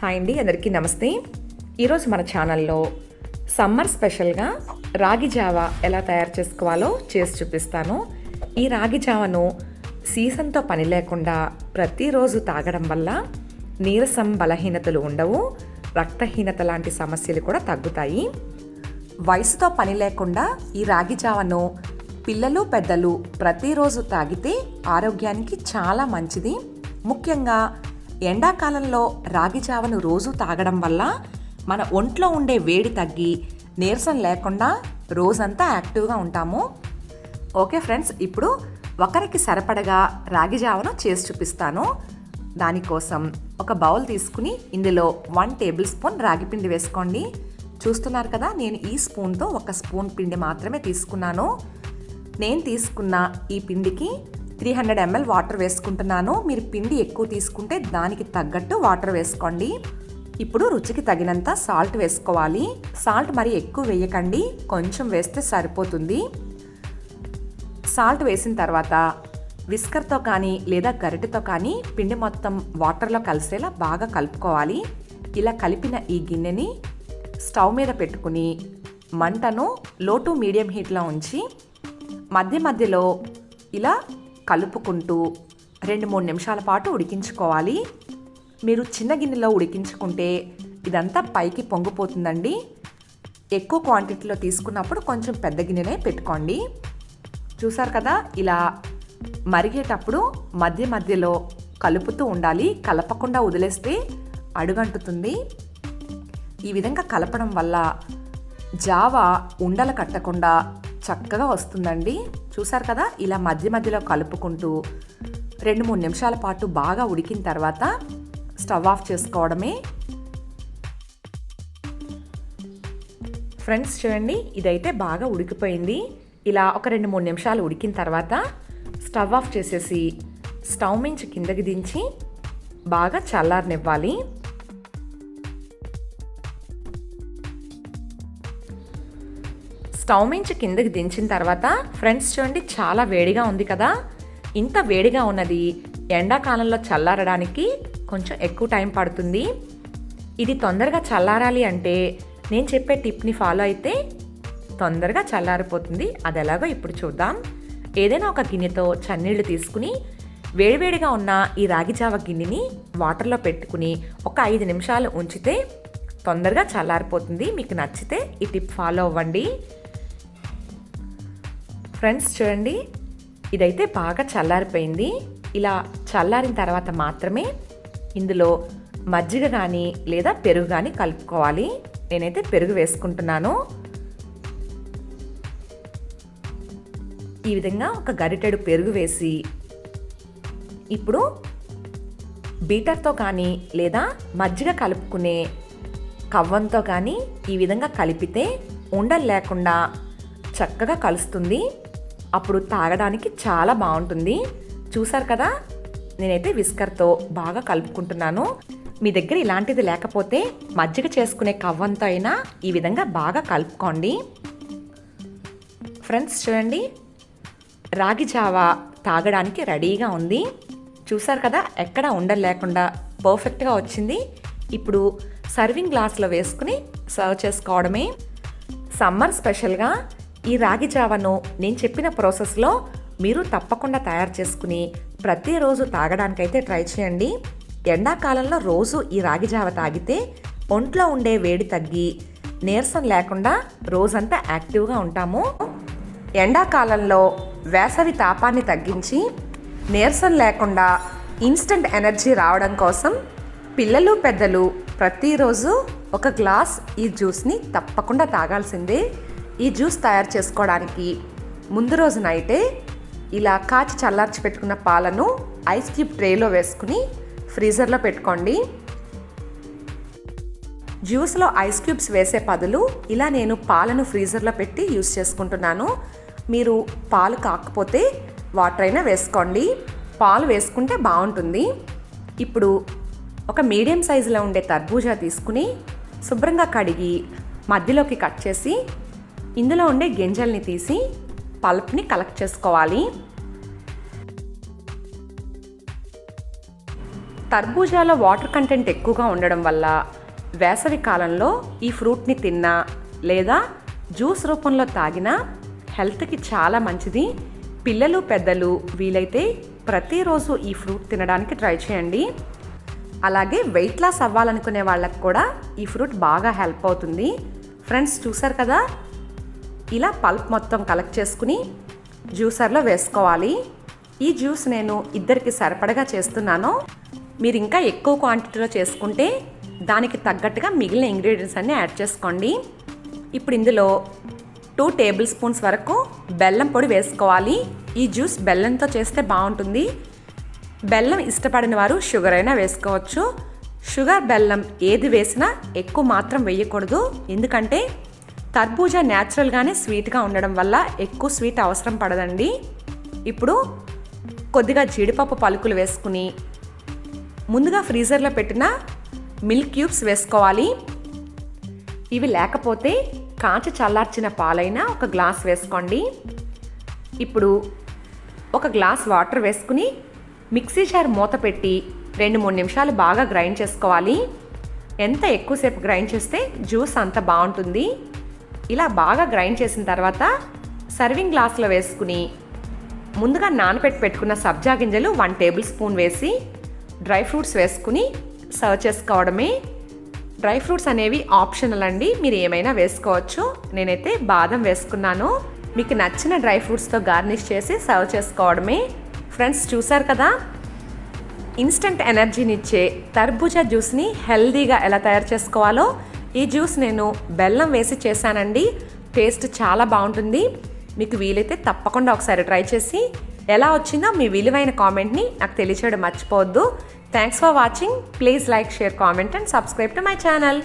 Hi అండి, అందరికీ నమస్తే. ఈరోజు మన ఛానల్లో సమ్మర్ స్పెషల్గా రాగి జావా ఎలా తయారు చేసుకోవాలో చేసి చూపిస్తాను. ఈ రాగి జావను సీజన్తో పని లేకుండా ప్రతిరోజు తాగడం వల్ల నీరసం, బలహీనతలు ఉండవు, రక్తహీనత లాంటి సమస్యలు కూడా తగ్గుతాయి. వయసుతో పని లేకుండా ఈ రాగి జావను పిల్లలు, పెద్దలు ప్రతిరోజు తాగితే ఆరోగ్యానికి చాలా మంచిది. ముఖ్యంగా ఎండాకాలంలో రాగి జావను రోజు తాగడం వల్ల మన ఒంట్లో ఉండే వేడి తగ్గి నీరసం లేకుండా రోజంతా యాక్టివ్గా ఉంటాము. ఓకే ఫ్రెండ్స్, ఇప్పుడు ఒకరికి సరిపడగా రాగి జావను చేసి చూపిస్తాను. దానికోసం ఒక బౌల్ తీసుకుని ఇందులో 1 టేబుల్ స్పూన్ రాగి పిండి వేసుకోండి. చూస్తున్నారు కదా, నేను ఈ స్పూన్తో 1 స్పూన్ పిండి మాత్రమే తీసుకున్నాను. నేను తీసుకున్న ఈ పిండికి 300 ml వాటర్ వేసుకుంటున్నాను. మీరు పిండి ఎక్కువ తీసుకుంటే దానికి తగ్గట్టు వాటర్ వేసుకోండి. ఇప్పుడు రుచికి తగినంత సాల్ట్ వేసుకోవాలి. సాల్ట్ మరి ఎక్కువ వేయకండి, కొంచెం వేస్తే సరిపోతుంది. సాల్ట్ వేసిన తర్వాత విస్కర్తో కానీ లేదా గరిటెతో కానీ పిండి మొత్తం వాటర్లో కలిసేలా బాగా కలుపుకోవాలి. ఇలా కలిపిన ఈ గిన్నెని స్టవ్ మీద పెట్టుకుని మంటను లో టు మీడియం హీట్లో ఉంచి మధ్య మధ్యలో ఇలా కలుపుకుంటూ 2-3 నిమిషాల పాటు ఉడికించుకోవాలి. మీరు చిన్న గిన్నెలో ఉడికించుకుంటే ఇదంతా పైకి పొంగిపోతుందండి. ఎక్కువ క్వాంటిటీలో తీసుకున్నప్పుడు కొంచెం పెద్ద గిన్నెనే పెట్టుకోండి. చూసారు కదా, ఇలా మరిగేటప్పుడు మధ్య మధ్యలో కలుపుతూ ఉండాలి. కలపకుండా వదిలేస్తే అడుగంటుతుంది. ఈ విధంగా కలపడం వల్ల జావా ఉండలు కట్టకుండా చక్కగా వస్తుందండి. చూసారు కదా, ఇలా మధ్య మధ్యలో కలుపుకుంటూ 2-3 నిమిషాల పాటు బాగా ఉడికిన తర్వాత స్టవ్ ఆఫ్ చేసుకోవడమే. ఫ్రెండ్స్ చూడండి, ఇదైతే బాగా ఉడికిపోయింది. ఇలా ఒక 2-3 నిమిషాలు ఉడికిన తర్వాత స్టవ్ ఆఫ్ చేసేసి స్టవ్ మించి కిందకి దించి బాగా చల్లారనివ్వాలి. స్టవ్ మించి కిందకి దించిన తర్వాత ఫ్రెండ్స్ చూడండి, చాలా వేడిగా ఉంది కదా. ఇంత వేడిగా ఉన్నది ఎండాకాలంలో చల్లారడానికి కొంచెం ఎక్కువ టైం పడుతుంది. ఇది తొందరగా చల్లారాలి అంటే నేను చెప్పే టిప్ని ఫాలో అయితే తొందరగా చల్లారిపోతుంది. అది ఎలాగో ఇప్పుడు చూద్దాం. ఏదైనా ఒక గిన్నెతో చన్నీళ్లు తీసుకుని వేడివేడిగా ఉన్న ఈ రాగి జావ గిన్నెని వాటర్లో పెట్టుకుని ఒక 5 నిమిషాలు ఉంచితే తొందరగా చల్లారిపోతుంది. మీకు నచ్చితే ఈ టిప్ ఫాలో అవ్వండి. ఫ్రెండ్స్ చూడండి, ఇదైతే బాగా చల్లారిపోయింది. ఇలా చల్లారిన తర్వాత మాత్రమే ఇందులో మజ్జిగ కానీ లేదా పెరుగు కానీ కలుపుకోవాలి. నేనైతే పెరుగు వేసుకుంటున్నాను. ఈ విధంగా ఒక గరిటెడు పెరుగు వేసి ఇప్పుడు బీటర్తో కానీ లేదా మజ్జిగ కలుపుకునే కవ్వంతో కానీ ఈ విధంగా కలిపితే ఉండలు లేకుండా చక్కగా కలుస్తుంది. అప్పుడు తాగడానికి చాలా బాగుంటుంది. చూసారు కదా, నేనైతే విస్కర్తో బాగా కలుపుకుంటున్నాను. మీ దగ్గర ఇలాంటిది లేకపోతే మజ్జిగ చేసుకునే కవ్వంతో అయినా ఈ విధంగా బాగా కలుపుకోండి. ఫ్రెండ్స్ చూడండి, రాగి జావా తాగడానికి రెడీగా ఉంది. చూసారు కదా, ఎక్కడ ఉండలు లేకుండా పర్ఫెక్ట్గా వచ్చింది. ఇప్పుడు సర్వింగ్ గ్లాస్లో వేసుకుని సర్వ్ చేసుకోవడమే. సమ్మర్ స్పెషల్గా ఈ రాగి జావను నేను చెప్పిన ప్రాసెస్లో మీరు తప్పకుండా తయారు చేసుకుని ప్రతిరోజు తాగడానికైతే ట్రై చేయండి. ఎండాకాలంలో రోజు ఈ రాగి జావ తాగితే ఒంట్లో ఉండే వేడి తగ్గి నీరసం లేకుండా రోజంతా యాక్టివ్గా ఉంటాము. ఎండాకాలంలో వేసవి తాపాన్ని తగ్గించి నీరసం లేకుండా ఇన్స్టంట్ ఎనర్జీ రావడం కోసం పిల్లలు, పెద్దలు ప్రతిరోజు ఒక గ్లాస్ ఈ జ్యూస్ని తప్పకుండా తాగాల్సిందే. ఈ జ్యూస్ తయారు చేసుకోవడానికి ముందు రోజు నైటే ఇలా కాచి చల్లార్చి పెట్టుకున్న పాలను ఐస్ క్యూబ్ ట్రేలో వేసుకుని ఫ్రీజర్లో పెట్టుకోండి. జ్యూస్లో ఐస్ క్యూబ్స్ వేసే బదులు ఇలా నేను పాలను ఫ్రీజర్లో పెట్టి యూస్ చేసుకుంటున్నాను. మీరు పాలు కాకపోతే వాటర్ అయినా వేసుకోండి. పాలు వేసుకుంటే బాగుంటుంది. ఇప్పుడు ఒక మీడియం సైజులో ఉండే తర్బూజా తీసుకుని శుభ్రంగా కడిగి మధ్యలోకి కట్ చేసి ఇందులో ఉండే గింజల్ని తీసి పల్ప్ని కలెక్ట్ చేసుకోవాలి. తర్బూజాలో వాటర్ కంటెంట్ ఎక్కువగా ఉండడం వల్ల వేసవి కాలంలో ఈ ఫ్రూట్ని తిన్నా లేదా జ్యూస్ రూపంలో తాగినా హెల్త్కి చాలా మంచిది. పిల్లలు పెద్దలు వీలైతే ప్రతిరోజు ఈ ఫ్రూట్ తినడానికి ట్రై చేయండి. అలాగే వెయిట్ లాస్ అవ్వాలనుకునే వాళ్ళకి కూడా ఈ ఫ్రూట్ బాగా హెల్ప్ అవుతుంది. ఫ్రెండ్స్ చూసారు కదా, ఇలా పల్ప్ మొత్తం కలెక్ట్ చేసుకుని జ్యూసర్లో వేసుకోవాలి. ఈ జ్యూస్ నేను ఇద్దరికి సరిపడగా చేస్తున్నాను. మీరు ఇంకా ఎక్కువ క్వాంటిటీలో చేసుకుంటే దానికి తగ్గట్టుగా మిగిలిన ఇంగ్రీడియంట్స్ అన్నీ యాడ్ చేసుకోండి. ఇప్పుడు ఇందులో 2 టేబుల్ స్పూన్స్ వరకు బెల్లం పొడి వేసుకోవాలి. ఈ జ్యూస్ బెల్లంతో చేస్తే బాగుంటుంది. బెల్లం ఇష్టపడిన వారు షుగర్ అయినా వేసుకోవచ్చు. షుగర్ బెల్లం ఏది వేసినా ఎక్కువ మాత్రం వేయకూడదు, ఎందుకంటే తర్బూజా న్యాచురల్గానే స్వీట్గా ఉండడం వల్ల ఎక్కువ స్వీట్ అవసరం పడదండి. ఇప్పుడు కొద్దిగా జీడిపప్పు పలుకులు వేసుకుని ముందుగా ఫ్రీజర్లో పెట్టిన మిల్క్ క్యూబ్స్ వేసుకోవాలి. ఇవి లేకపోతే కాచి చల్లార్చిన పాలైనా ఒక గ్లాస్ వేసుకోండి. ఇప్పుడు ఒక గ్లాస్ వాటర్ వేసుకుని మిక్సీ జార్ మూత పెట్టి 2-3 నిమిషాలు బాగా గ్రైండ్ చేసుకోవాలి. ఎంత ఎక్కువసేపు గ్రైండ్ చేస్తే జ్యూస్ అంత బాగుంటుంది. ఇలా బాగా గ్రైండ్ చేసిన తర్వాత సర్వింగ్ గ్లాస్లో వేసుకుని ముందుగా నానబెట్టి పెట్టుకున్న సబ్జా గింజలు 1 టేబుల్ స్పూన్ వేసి డ్రై ఫ్రూట్స్ వేసుకుని సర్వ్ చేసుకోవడమే. డ్రై ఫ్రూట్స్ అనేవి ఆప్షనల్ అండి, మీరు ఏమైనా వేసుకోవచ్చు. నేనైతే బాదం వేసుకున్నాను. మీకు నచ్చిన డ్రై ఫ్రూట్స్తో గార్నిష్ చేసి సర్వ్ చేసుకోవడమే. ఫ్రెండ్స్ చూసారు కదా, ఇన్స్టంట్ ఎనర్జీనిచ్చే తర్బూజా జ్యూస్ని హెల్దీగా ఎలా తయారు చేసుకోవాలో. ఈ జ్యూస్ నేను బెల్లం వేసి చేశానండి. టేస్ట్ చాలా బాగుంటుంది. మీకు వీలైతే తప్పకుండా ఒకసారి ట్రై చేసి ఎలా వచ్చిందో మీ విలువైన కామెంట్ని నాకు తెలియచేయడం మర్చిపోవద్దు. Thanks for watching. Please like, share, comment and subscribe to my channel.